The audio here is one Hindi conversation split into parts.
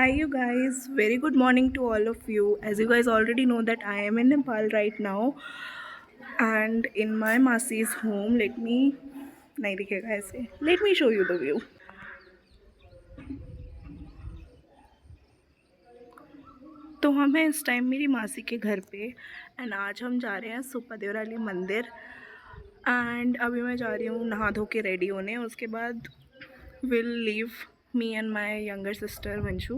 Hi you guys, very good morning to all of you. As you guys already know that I am in Nepal right now and in my Masi's home. नहीं दिखेगा ऐसे. Let me show you the view. तो हम हैं इस टाइम मेरी मासी के घर पे एंड आज हम जा रहे हैं सुप्पा देवराली मंदिर एंड अभी मैं जा रही हूँ नहा धो के रेडी होने. उसके बाद will leave me and my younger sister Vanshu.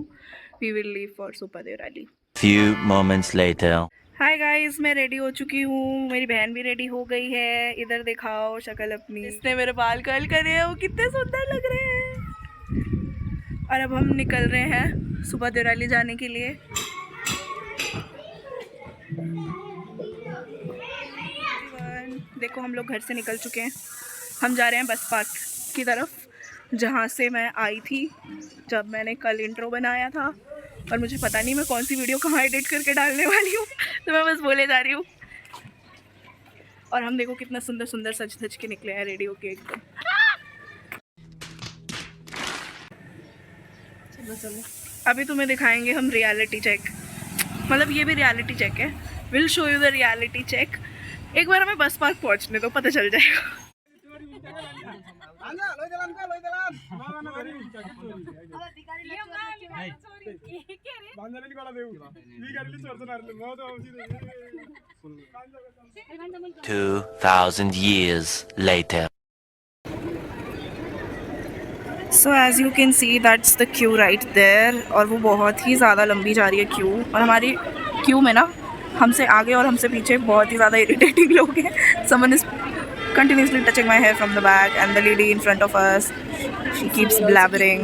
We will leave for Suppa Deurali. Few moments later. Hi guys, मैं रेडी हो चुकी हूँ. मेरी बहन भी रेडी हो गई है. इधर दिखाओ शक्ल अपनी. इसने मेरे बाल कर्ल करे हैं, वो कितने सुंदर लग रहे हैं. और अब हम निकल रहे हैं सुप्पा देवराली जाने के लिए. देखो हम लोग घर से निकल चुके हैं. हम जा रहे हैं बस पार्क की तरफ जहाँ से मैं आई थी जब मैंने कल इंट्रो बनाया था. और मुझे पता नहीं मैं कौन सी वीडियो कहाँ एडिट करके डालने वाली हूँ तो मैं बस बोले जा रही हूँ. और हम देखो कितना सुंदर सुंदर सज धज के निकले हैं रेडी होके एकदम. चलो चलो अभी तुम्हें दिखाएंगे हम रियलिटी चेक. मतलब ये भी रियलिटी चेक है. Will show you the reality check. एक बार हमें बस पार्क पहुँचने तो पता चल जाएगा. Two 2,000 years later. So as you can see that's the queue right there. और वो बहुत ही ज़्यादा लंबी जा रही है क्यू. और हमारी क्यू में ना हमसे आगे और हमसे पीछे बहुत ही ज़्यादा इरिटेटिंग लोग हैं. Someone is continuously touching my hair from the back and the lady in front of us, she keeps blabbering,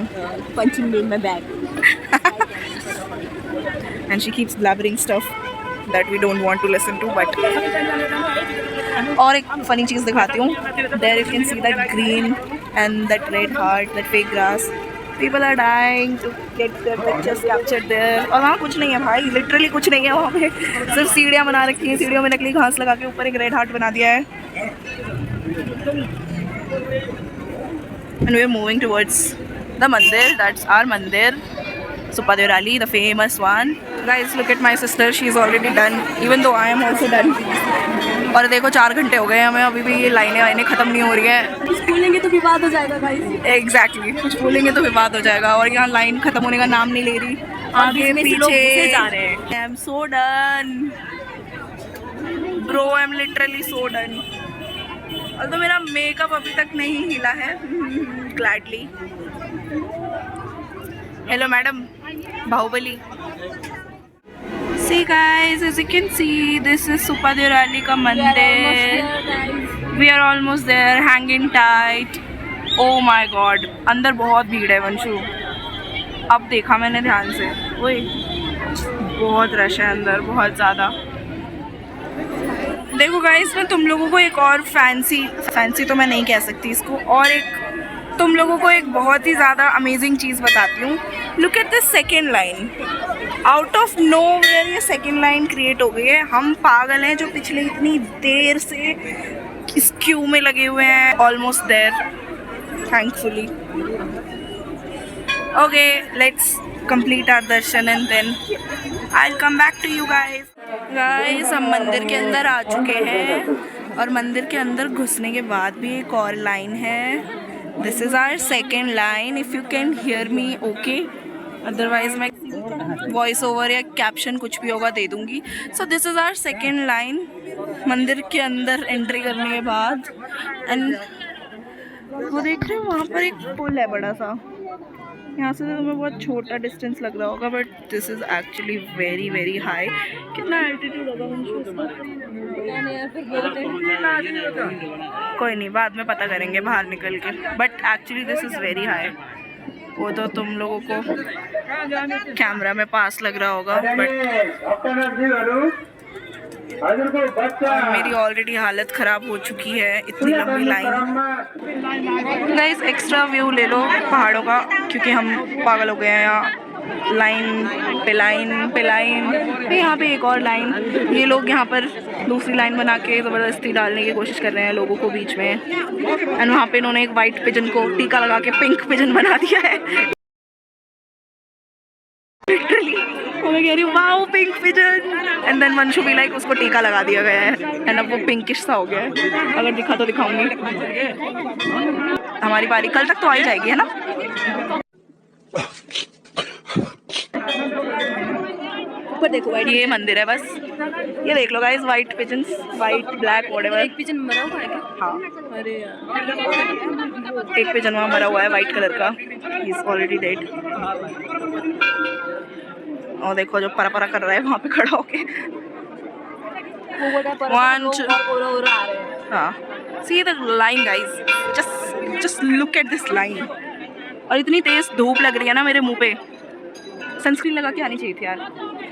punching me in my back. and she keeps blabbering stuff that we don't want to listen to. But और एक funny चीज़ दिखाती हूँ. There you can see that green and that red heart, that fake grass. People are dying to get their pictures captured there. और वहाँ कुछ नहीं है भाई, लिटरली कुछ नहीं है वहाँ पे. सिर्फ सीढ़ियाँ बना रखी हैं. सीढ़ियों में नकली घास लगा के ऊपर एक रेड हार्ट बना दिया है. And we are moving towards the mandir. That's our mandir, Supa Devrali, the famous one. Guys, look at my sister. She is already done, even though I am also done. और देखो 4 घंटे हो गए हमें, अभी भी ये लाइनें ख़त्म नहीं हो रही है. कुछ बोलेंगे तो विवाद हो जाएगा गाइस. Exactly, कुछ बोलेंगे तो विवाद हो जाएगा. और यहाँ लाइन ख़त्म होने का नाम नहीं ले रही. आगे पीछे जा रहे हैं. I am so done, bro. I am literally so done. तो मेरा मेकअप अभी तक नहीं हिला है. Gladly. Hello madam Baahubali. See guys, as you can see, this is Supa Devrali का मंदिर. We are almost there, hanging tight. Oh my God, अंदर बहुत भीड़ है वंशु. अब देखा मैंने ध्यान से. वही बहुत रश है अंदर, बहुत ज़्यादा. देखो गाइस, मैं तुम लोगों को एक और फैंसी तो मैं नहीं कह सकती इसको, और एक तुम लोगों को एक बहुत ही ज़्यादा अमेजिंग चीज़ बताती हूँ. Look at the second line. Out of nowhere ये सेकेंड लाइन क्रिएट हो गई है. हम पागल हैं जो पिछले इतनी देर से इस क्यू में लगे हुए हैं. Almost there thankfully. Okay, let's complete our darshan and then I will come back to you guys. Guys, हम मंदिर के अंदर आ चुके हैं और मंदिर के अंदर घुसने के बाद भी एक और लाइन है. This is our second line. If you can hear me okay, otherwise मैं वॉइस ओवर या कैप्शन कुछ भी होगा दे दूँगी. So this is our second line मंदिर के अंदर एंट्री करने के बाद. एंड वो देख रहे हो वहाँ पर एक पुल है बड़ा सा. यहाँ से तो तुम्हें बहुत छोटा डिस्टेंस लग रहा होगा, but this is actually very very high. कितना एल्टीट्यूड होगा कोई नहीं, बाद में पता करेंगे बाहर निकल के. But actually this is very high. वो तो तुम लोगों को कैमरा में पास लग रहा होगा, बट मेरी ऑलरेडी हालत ख़राब हो चुकी है. इतनी लंबी लाइन. गाइस, एक्स्ट्रा व्यू ले लो पहाड़ों का, क्योंकि हम पागल हो गए हैं यहाँ. लाइन पे लाइन पे लाइन. यहाँ पे एक और लाइन. ये लोग यहाँ पर दूसरी लाइन बना के ज़बरदस्ती डालने की कोशिश कर रहे हैं लोगों को बीच में. एंड वहाँ पे इन्होंने एक वाइट पिजन को टीका लगा के पिंक पिजन बना दिया है. कह रही हूँ wow pink pigeon, and then Vanshu भी लाइक उसको टीका लगा दिया गया है एंड अब वो पिंकिश सा हो गया है। अगर दिखा तो दिखाऊंगी। हमारी बारी कल तक तो आ ही जाएगी, है ना। ऊपर देखो वाइट, ये मंदिर है बस, ये देख लो guys, white pigeons, white black whatever. एक पिजन मरा हुआ है क्या? हाँ, अरे यार, एक पिजन वहाँ मरा हुआ है व्हाइट कलर का, ही इज ऑलरेडी डेड। और देखो जो परा परा कर रहा है वहाँ पे खड़ा होके। One, two. आ रहे हैं। हाँ, see the line guys, just look at this line। और इतनी तेज धूप लग रही है ना मेरे मुंह पे, सनस्क्रीन लगा के आनी चाहिए थी यार।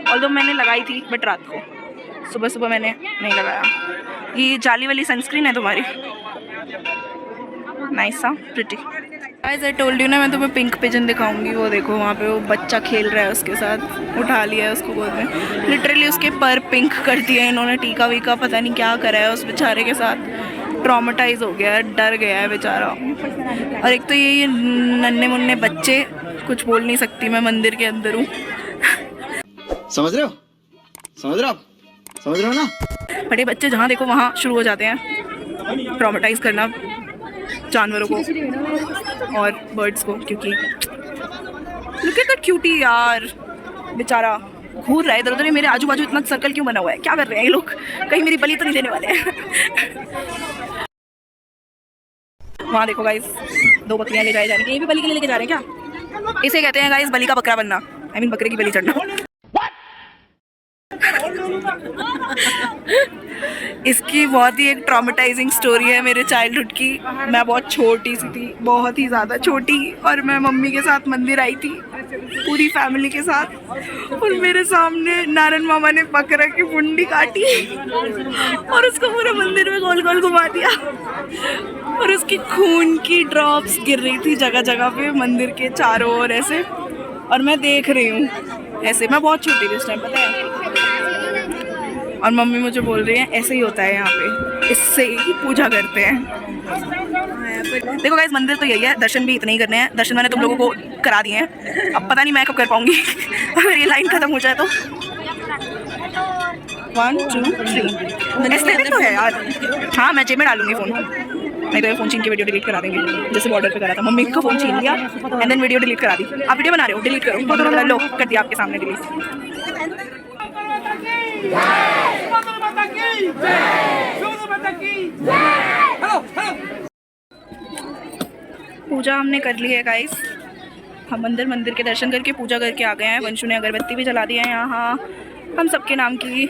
ऑल्दो मैंने लगाई थी बट रात को, सुबह सुबह मैंने नहीं लगाया। ये जाली वाली सनस्क्रीन है तुम्हारी, नाइस सा pretty. Guys I told you ना मैं तुम्हें पिंक पिजन दिखाऊंगी। वो देखो वहाँ पे वो बच्चा खेल रहा है उसके साथ, उठा लिया है उसको गोद में, लिटरली उसके पर पिंक कर दिया इन्होंने, टीका वीका पता नहीं क्या करा है उस बेचारे के साथ। ट्रॉमेटाइज हो गया है, डर गया है बेचारा। और एक तो ये नन्हे मुन्ने बच्चे, कुछ बोल नहीं सकती मैं, मंदिर के अंदर हूँ। समझ रहे हो, समझ रहे हो आप, समझ रहे हो ना। बड़े बच्चे जहाँ देखो वहाँ शुरू हो जाते हैं ट्रॉमेटाइज करना जानवरों को और बर्ड्स को, क्योंकि लुक एट दैट क्यूटी यार, बेचारा घूर रहा है इधर उधर। मेरे आजू बाजू इतना सर्कल क्यों बना हुआ है, क्या कर रहे हैं ये लोग, कहीं मेरी बलि तो नहीं देने वाले हैं। वहाँ देखो गाइस, 2 बकरियाँ ले जाए जाएंगे, ये भी बलि के लिए लेके जा रहे हैं क्या? इसे कहते हैं गाइस बलि का बकरा बनना, आई मीन बकरे की बलि चढ़ना। इसकी बहुत ही एक ट्रॉमेटाइजिंग स्टोरी है मेरे चाइल्डहुड की। मैं बहुत छोटी सी थी, बहुत ही ज़्यादा छोटी, और मैं मम्मी के साथ मंदिर आई थी पूरी फैमिली के साथ, और मेरे सामने नारायण मामा ने बकरा की मुंडी काटी और उसको पूरे मंदिर में गोल गोल घुमा दिया, और उसकी खून की ड्रॉप्स गिर रही थी जगह जगह पे मंदिर के चारों ओर ऐसे, और मैं देख रही हूँ ऐसे। मैं बहुत छोटी थी उस टाइम, पता है। और मम्मी मुझे बोल रही है ऐसे ही होता है यहाँ पे, इससे ही पूजा करते हैं। देखो गाइस, मंदिर तो यही है, दर्शन भी इतने ही करने हैं। दर्शन मैंने तुम लोगों को करा दिए हैं, अब पता नहीं मैं कब कर पाऊंगी अगर ये लाइन खत्म हो जाए तो। 1 2 3 एस्थेटिक तो है यार। हाँ, मैं जेब में डालूंगी फ़ोन, नहीं तो ये फ़ोन छीन के वीडियो डिलीट करा देंगे, जैसे बॉर्डर पे करा था। मम्मी का फ़ोन छीन लिया एंड देन वीडियो डिलीट करा दी। आप वीडियो बना रहे हो, डिलीट करो, लो कर दिया आपके सामने डिलीट। पूजा हमने कर ली है गाइस, हम मंदिर के दर्शन करके पूजा करके आ गए हैं। वंशु ने अगरबत्ती भी जला दी है यहाँ हम सबके नाम की।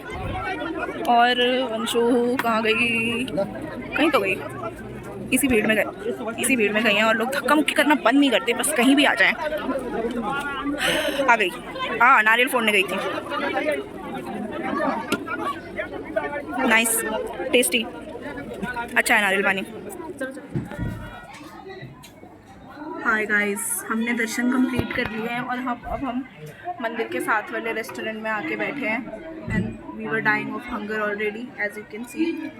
और वंशु कहाँ गई? कहीं तो गई, इसी भीड़ में गई हैं। और लोग धक्का मुक्की करना बंद नहीं करते, बस कहीं भी आ जाएं। आ गई, हाँ, नारियल फोड़ने गई थी। नाइस, टेस्टी, अच्छा है नारियल पानी। हाय गाइस, हमने दर्शन कंप्लीट कर लिए हैं और अब हम मंदिर के साथ वाले रेस्टोरेंट में आके बैठे हैं and we were dying of hunger already, as you can see.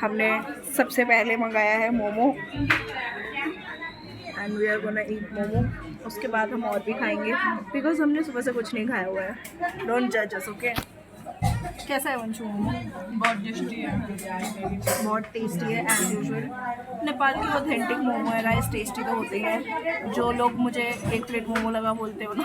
हमने सबसे पहले मंगाया है momo and we are gonna eat momo. उसके बाद हम और भी खाएंगे बिकॉज हमने सुबह से कुछ नहीं खाया हुआ है। डोंट जज अस, ओके? कैसा है वंशु मोमो? बहुत टेस्टी है, बहुत टेस्टी है एज यूजुअल। नेपाल की ऑथेंटिक मोमो है गाइस, टेस्टी तो होते हैं। जो लोग मुझे 1 प्लेट मोमो लगा बोलते हो ना,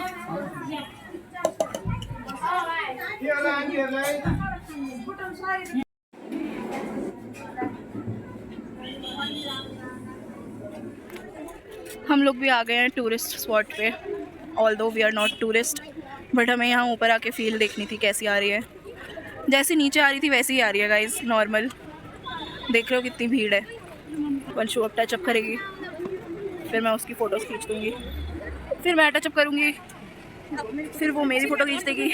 हम लोग भी आ गए हैं टूरिस्ट स्पॉट पे। Although we are not tourist, but हमें यहाँ ऊपर आके फील देखनी थी कैसी आ रही है। जैसी नीचे आ रही थी वैसी ही आ रही है गाइस, नॉर्मल। देख रहे हो कितनी भीड़ है। वंशु अब टचअप करेगी, फिर मैं उसकी फ़ोटोज़ खींच दूँगी, फिर मैं टचअप करूँगी, फिर वो मेरी फ़ोटो खींच देगी।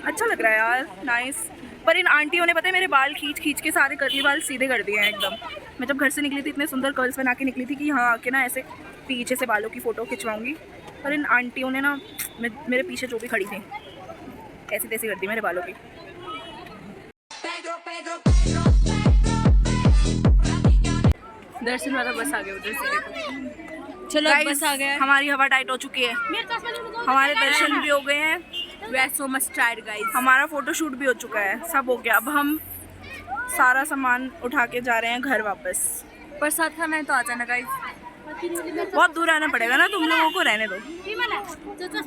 अच्छा लग रहा है यार, नाइस। पर इन आंटियों ने पता है मेरे बाल खींच के सारे कर्ली बाल सीधे कर दिए हैं एकदम। मैं जब घर से निकली थी इतने सुंदर कर्ल्स बना के निकली थी कि यहाँ आके ना ऐसे पीछे से बालों की फ़ोटो खिंचवाऊँगी, पर इन आंटियों ने ना मेरे पीछे जो भी खड़ी थी ऐसी तैसी कर दी मेरे बालों की। दर्शन वाला बस आ गया उधर से, देखो चलो Guys, बस आ गया। हमारी हवा टाइट हो चुकी है, हमारे दर्शन भी हो गए हैं, We are so much tired guys। हमारा फोटो शूट भी हो चुका है, सब हो गया। अब हम सारा सामान उठा के जा रहे हैं घर वापस। प्रसाद खाना है तो आ जाना गाइस। बहुत दूर आना पड़ेगा ना, तुम लोगों को रहने दो,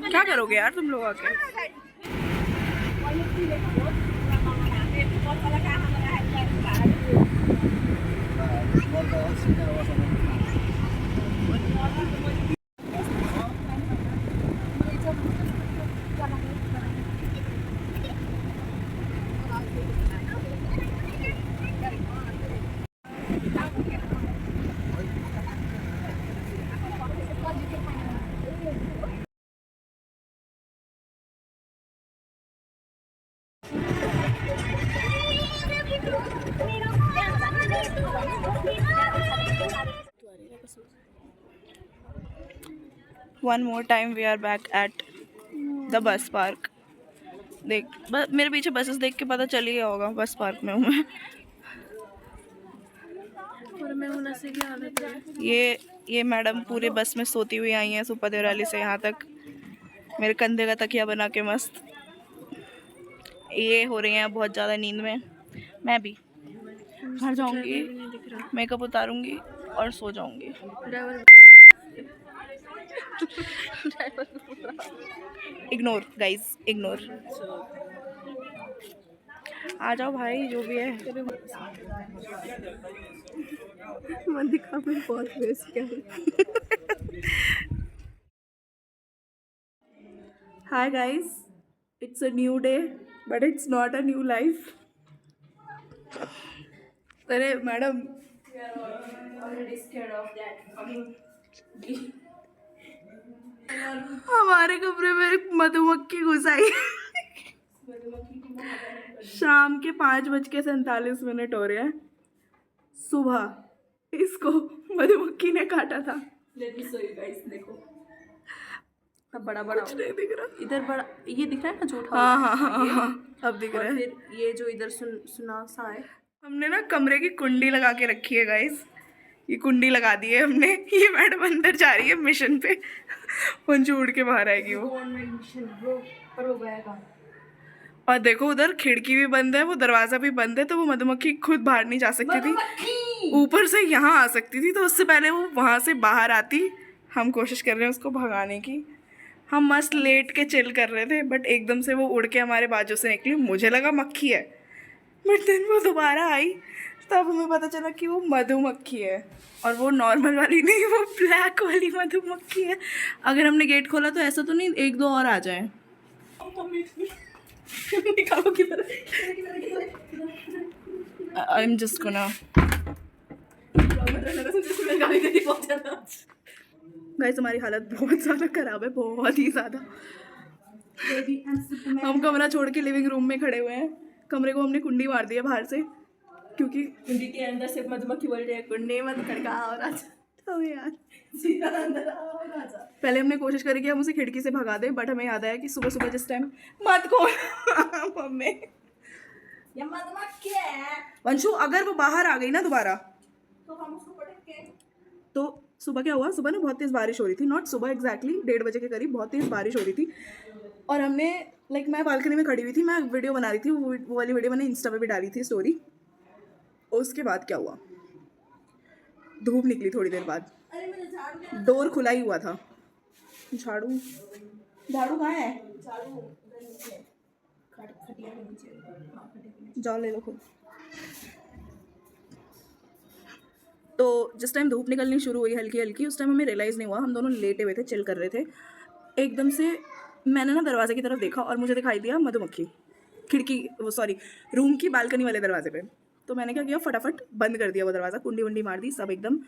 क्या करोगे यार तुम लोग आके। One more time we are back at the bus park। देख मेरे पीछे बसेस देख के पता चल ही गया होगा, बस पार्क में हूँ मैं। और मैं होना से क्या हालत है। ये मैडम पूरे बस में सोती हुई आई हैं सुपर देवराली से यहाँ तक, मेरे कंधे का तकिया बना के मस्त। ये हो रही हैं बहुत ज़्यादा नींद में। मैं भी घर जाऊँगी, मेकअप उतारूँगी और सो जाऊँगी। Ignore guys, ignore. आ जाओ भाई, जो भी है। दिखा मैं बहुत वेस्ट क्या। Hi guys, it's a new day, but it's not a new life. अरे मैडम, हमारे कमरे में एक मधुमक्खी घुस आई। शाम के 5:47 हो रहे हैं, सुबह इसको मधुमक्खी ने काटा था। देखो तब बड़ा बड़ा कुछ नहीं दिख रहा इधर, बड़ा ये दिख रहा है ना जो उठा। हाँ, अब दिख रहा है। फिर ये जो इधर सुना सा है। हमने ना कमरे की कुंडी लगा के रखी है गाइस, ये कुंडी लगा दी है हमने। ये मैडम अंदर जा रही है मिशन पे, पंचू उड़ के बाहर आएगी वो। पर हो गया। और देखो उधर खिड़की भी बंद है, वो दरवाज़ा भी बंद है, तो वो मधुमक्खी खुद बाहर नहीं जा सकती थी, ऊपर से यहाँ आ सकती थी, तो उससे पहले वो वहाँ से बाहर आती। हम कोशिश कर रहे हैं उसको भगाने की। हम मस्त लेट के चिल कर रहे थे, बट एकदम से वो उड़ के हमारे बाजू से निकली। मुझे लगा मक्खी है, बट दिन वो दोबारा आई, तब हमें पता चला कि वो मधुमक्खी है। और वो नॉर्मल वाली नहीं, वो ब्लैक वाली मधुमक्खी है। अगर हमने गेट खोला तो ऐसा तो नहीं 1-2 और आ जाए। I am just gonna guys, हमारी हालत बहुत ज़्यादा ख़राब है, बहुत ही ज़्यादा। हम कमरा छोड़ के लिविंग रूम में खड़े हुए हैं। कमरे को हमने कुंडी मार दी है बाहर से, क्योंकि कुंडी के अंदर से मधुमक्खी बोल रही है कुंडी मत खड़का और आजा यार सीधा अंदर आओ और आजा। पहले हमने कोशिश करी कि हम उसे खिड़की से भगा दें, बट हमें याद आया कि सुबह सुबह जिस टाइम मत खोल मम्मी, ये मधुमक्खी है। वंशु अगर वो बाहर आ गई ना दोबारा तो हम उसको पटक के। तो सुबह क्या हुआ, सुबह ना बहुत तेज़ बारिश हो रही थी, नॉट सुबह एग्जैक्टली 1:30 बजे के करीब बहुत तेज़ बारिश हो रही थी। और हमने मैं बालकनी में खड़ी हुई थी, मैं वीडियो बना रही थी, वो वाली वीडियो मैंने इंस्टा पे भी डाली थी स्टोरी। उसके बाद क्या हुआ, धूप निकली थोड़ी देर बाद, डोर खुला ही हुआ था। झाड़ू कहाँ है? जाओ ले लो खुद। तो जिस टाइम धूप निकलनी शुरू हुई हल्की हल्की, उस टाइम हमें रियलाइज़ नहीं हुआ, हम दोनों लेटे हुए थे, चिल कर रहे थे। एकदम से मैंने ना दरवाजे की तरफ देखा और मुझे दिखाई दिया मधुमक्खी रूम की बालकनी वाले दरवाजे पे। तो मैंने क्या किया, फटाफट बंद कर दिया वो दरवाज़ा, कुंडी वंडी मार दी सब एकदम,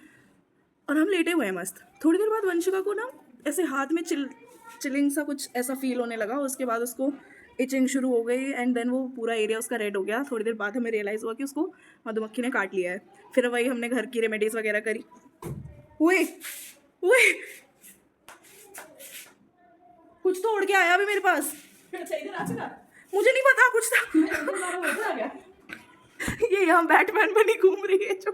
और हम लेटे हुए हैं मस्त। थोड़ी देर बाद वंशिका को ना ऐसे हाथ में चिलिंग सा कुछ ऐसा फील होने लगा। उसके बाद उसको इचिंग शुरू हो गई, एंड देन वो पूरा एरिया उसका रेड हो गया। थोड़ी देर बाद हमें रियलाइज़ हुआ कि उसको मधुमक्खी ने काट लिया है। फिर वही हमने घर की रेमेडीज़ वगैरह करी। ओए कुछ तो उड़ के आया अभी मेरे पास, मुझे नहीं पता कुछ था। ये यहाँ बैटमैन बनी घूम रही है जो।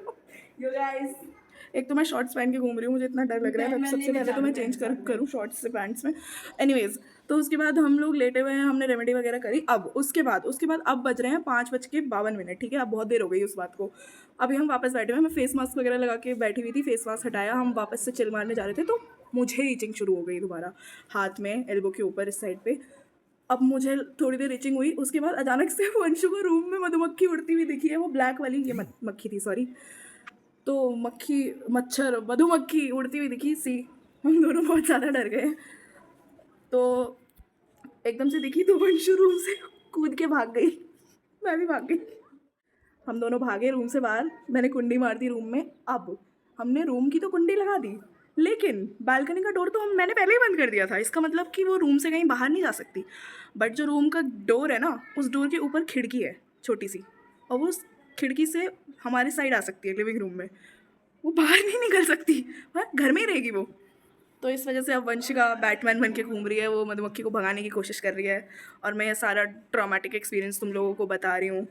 एक तो मैं शॉर्ट्स पहन के घूम रही हूँ, मुझे इतना डर लग रहा है। सबसे पहले तो मैं चेंज करूँ शॉर्ट्स से पैंट्स में। एनीवेज, तो उसके बाद हम लोग लेटे हुए हैं, हमने रेमेडी वगैरह करी। अब उसके बाद अब बज रहे हैं 5:52, ठीक है। अब बहुत देर हो गई उस बात को। अभी हम वापस बैठे हुए हैं, मैं फेस मास्क वगैरह लगा के बैठी हुई थी, फेस मास्क हटाया, हम वापस से चिल मारने जा रहे थे, तो मुझे ईचिंग शुरू हो गई दोबारा, हाथ में, एल्बो के ऊपर, इस साइड पे। अब मुझे थोड़ी देर रीचिंग हुई, उसके बाद अचानक से वंशु को रूम में मधुमक्खी उड़ती हुई दिखी है, वो ब्लैक वाली, ये मक्खी थी, सॉरी। तो मधुमक्खी उड़ती हुई दिखी सी, हम दोनों बहुत ज़्यादा डर गए। तो एकदम से दिखी तो वंशु रूम से कूद के भाग गई, मैं भी भाग गई, हम दोनों भागे रूम से बाहर। मैंने कुंडी मार दी रूम में। अब हमने रूम की तो कुंडी लगा दी, लेकिन बालकनी का डोर तो मैंने पहले ही बंद कर दिया था, इसका मतलब कि वो रूम से कहीं बाहर नहीं जा सकती। बट जो रूम का डोर है ना, उस डोर के ऊपर खिड़की है छोटी सी, और वो उस खिड़की से हमारे साइड आ सकती है, लिविंग रूम में, वो बाहर नहीं निकल सकती, घर में ही रहेगी वो। तो इस वजह से अब वंशिका बैटमैन बन के घूम रही है, वो मधुमक्खी को भगाने की कोशिश कर रही है, और मैं ये सारा ट्रॉमेटिक एक्सपीरियंस तुम लोगों को बता रही हूँ।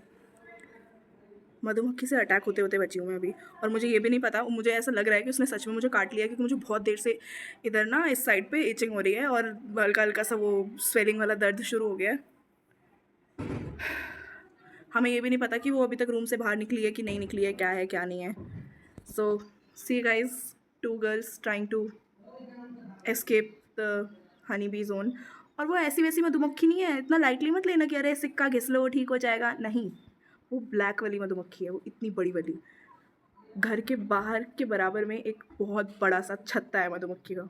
मधुमक्खी से अटैक होते होते बची हूँ मैं अभी, और मुझे ये भी नहीं पता, मुझे ऐसा लग रहा है कि उसने सच में मुझे काट लिया, क्योंकि मुझे बहुत देर से इधर ना इस साइड पे इचिंग हो रही है, और हल्का हल्का सा वो स्वेलिंग वाला दर्द शुरू हो गया है। हमें ये भी नहीं पता कि वो अभी तक रूम से बाहर निकली है कि नहीं निकली है, क्या है क्या नहीं है। So see guys, 2 girls trying to escape the honey bee zone. और वो ऐसी वैसी मधुमक्खी नहीं है, इतना लाइटली मत लेना कि अरे सिक्का घिस लो ठीक हो जाएगा, नहीं। वो ब्लैक वाली मधुमक्खी है, वो इतनी बड़ी वाली, घर के बाहर के बराबर में एक बहुत बड़ा सा छत्ता है मधुमक्खी का,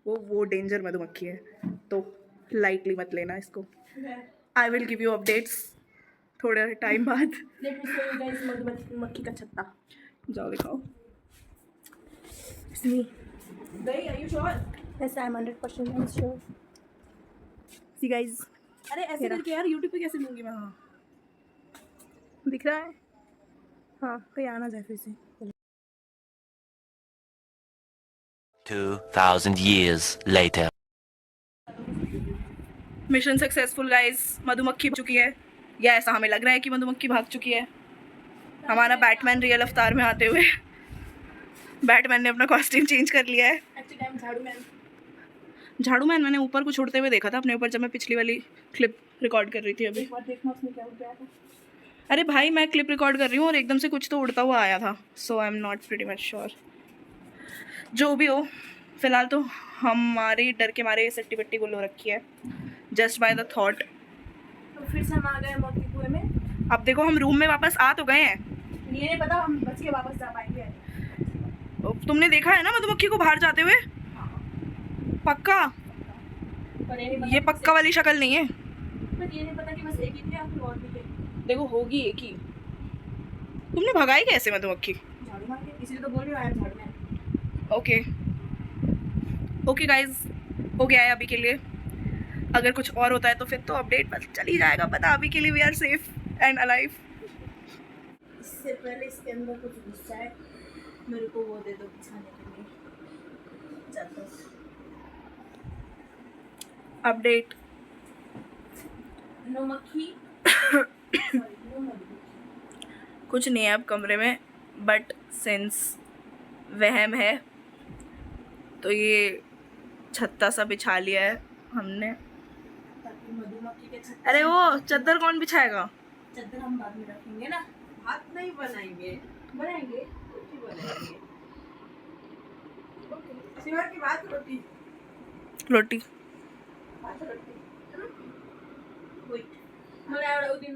वो डेंजर मधुमक्खी है, तो लाइटली मत लेना इसको। I will give you updates थोड़े टाइम बाद। मक्खी का छत्ता। जाओ दिखाओ। Yes, I'm 100% sure. See guys, अरे ऐसे करके यार यूट्यूब पे कैसे लूँगी मैं? हाँ दिख रहा है, हाँ कहीं आना जाए फिर से। 2000 years later. Mission successful guys, मधुमक्खी भाग चुकी है, या ऐसा हमें लग रहा है कि मधुमक्खी भाग चुकी है। हमारा बैटमैन रियल अवतार में आते हुए बैटमैन ने अपना कॉस्ट्यूम चेंज कर लिया है। Actually, I'm झाड़ू मैन मैंने ऊपर कुछ उड़ते हुए देखा था अपने ऊपर, जब मैं पिछली वाली क्लिप रिकॉर्ड कर रही थी अभी। देखना उसमें क्या हो गया था। अरे भाई, मैं क्लिप रिकॉर्ड कर रही हूँ और एकदम से कुछ तो उड़ता हुआ आया था, so I am not pretty much sure. जो भी हो, फिलहाल तो हमारी डर के मारे सट्टी पट्टी गुल हो रखी है, जस्ट बाय द थॉट। तो फिर से हम आ गए मौत के कुएं में। अब देखो, हम रूम में वापस आ तो गए हैं, ये नहीं पता हम बच के वापस जा पाएंगे। तुमने देखा है ना मधुमक्खी को बाहर जाते हुए? पक्का? पर ये पक्का वाली शक्ल नहीं है। पर ये नहीं पता कि बस एक ही थी या फिर और भी थे। देखो होगी एक ही। तुमने भगाई कैसे मधुमक्खी? झाड़ू मार के, इसीलिए तो बोल रही हूँ आई एम झाड़ू मैन। ओके गाइज, हो गया है अभी के लिए। अगर कुछ और होता है तो फिर तो अपडेट बस चल ही जाएगा पता। अभी के लिए we are safe and alive. इससे पहले इसके अंदर कुछ घुस जाए, मेरे को वो दे दो बिछाने के लिए। चलो अपडेट, नो मक्खी कुछ नहीं है अब कमरे में, बट सिंस वहम है तो ये छत्ता सा बिछा लिया है हमने। ताकि मधुमक्खी के छत्ते। अरे वो चादर कौन बिछाएगा? चादर हम बाद में रखेंगे ना, हाथ नहीं बनाएंगे। बनाएंगे सिवा की बात रोटी रोटी बात रोटी। वेट, मला आवडती